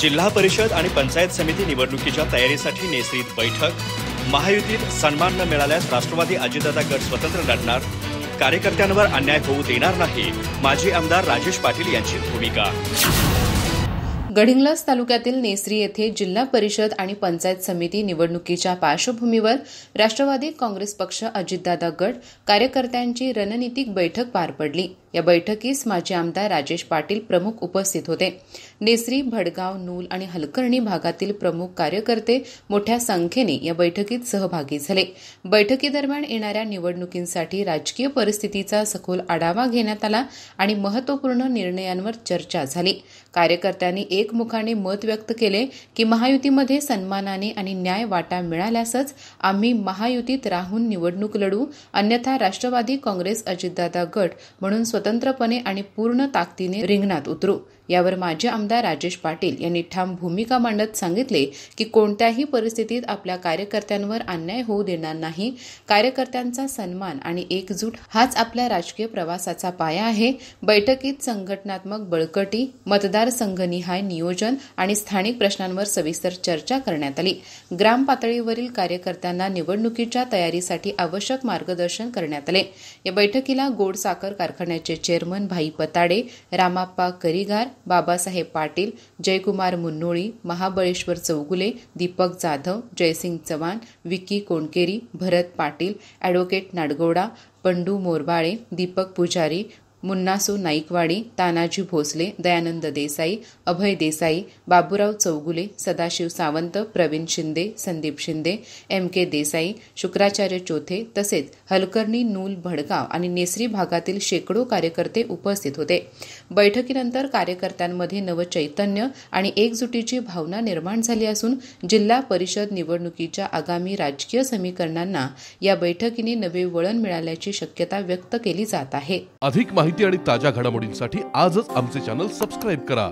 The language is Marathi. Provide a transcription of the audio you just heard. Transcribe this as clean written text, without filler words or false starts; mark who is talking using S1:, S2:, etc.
S1: जिल्हा परिषद आणि पंचायत समिती निवडणुकीच्या तयारीसाठी नेसरीत बैठक। महायुतीत सन्मान न मिळाल्यास राष्ट्रवादी अजितदादा गट स्वतंत्र लढणार। कार्यकर्त्यांवर अन्याय होऊ देणार नाही, माजी आमदार राजेश पाटील यांची भूमिका।
S2: गडिंग्लज तालुक्यातील नेसरी येथे जिल्हा परिषद आणि पंचायत समिती निवडणुकीच्या पार्श्वभूमीवर राष्ट्रवादी काँग्रेस पक्ष अजितदादा गट कार्यकर्त्यांची रणनीतिक बैठक पार पडली। या बैठकीस माजी आमदार राजेश पाटील प्रमुख उपस्थित होते। नेसरी, भडगाव, नूल आणि हलकर्णी भागातील प्रमुख कार्यकर्ते मोठ्या संख्येने या बैठकीत सहभागी झाले। बैठकीदरम्यान येणाऱ्या निवडणुकींसाठी राजकीय परिस्थितीचा सखोल आढावा घेण्यात आला आणि महत्त्वपूर्ण निर्णयांवर चर्चा झाली। कार्यकर्त्यांनी एकमुखाने मत व्यक्त केले की महायुतीमध्ये सन्मानाने आणि न्याय वाटा मिळाल्यासच आम्ही महायुतीत राहून निवडणूक लढू, अन्यथा राष्ट्रवादी काँग्रेस अजितदादा गट म्हणून स्वतंत्रपणे आणि पूर्ण ताकदीने रिंगणात उतरू। यावर माजी आमदार राजेश पाटील यांनी ठाम भूमिका मांडत सांगितले की कोणत्याही परिस्थितीत आपल्या कार्यकर्त्यांवर अन्याय होऊ देणार नाही। कार्यकर्त्यांचा सन्मान आणि एकजूट हाच आपल्या राजकीय प्रवासाचा पाया आहे। बैठकीत संघटनात्मक बळकटी, मतदारसंघनिहाय नियोजन आणि स्थानिक प्रश्नांवर सविस्तर चर्चा करण्यात आली। ग्राम पातळीवरील कार्यकर्त्यांना निवडणुकीच्या तयारीसाठी आवश्यक मार्गदर्शन करण्यात आले। या बैठकीला गोड साखर कारखान्याचे चेअरमन भाई पताडे, रामाप्पा करिगार, बाबासाहेब पाटील, जयकुमार मुन्नोळी, महाबळेश्वर चौगुले, दीपक जाधव, जयसिंग चव्हाण, विकी कोणकेरी, भरत पाटील, ॲडव्होकेट नाडगौडा, पंडू मोरबाळे, दीपक पुजारी, मुन्नासू नाईकवाडी, तानाजी भोसले, दयानंद देसाई, अभय देसाई, बाबूराव चौगुले, सदाशिव सावंत, प्रवीण शिंदे, संदीप शिंदे, MK देसाई, शुक्राचार्य चोथे तसेच हलकर्णी, नूल, भडगाव आणि नेसरी भागातील शेकडो कार्यकर्ते उपस्थित होते। बैठकीनंतर कार्यकर्त्यांमध्ये नवचैतन्य आणि एकजुटीची भावना निर्माण झाली असून जिल्हा परिषद निवडणुकीच्या आगामी राजकीय समीकरणांना या बैठकीने नवे वळण मिळाल्याची शक्यता व्यक्त केली जात आहे।
S3: अधिक माहिती आणि ताज्या घडामोडींसाठी आजच आमचे चॅनल सबस्क्राइब करा।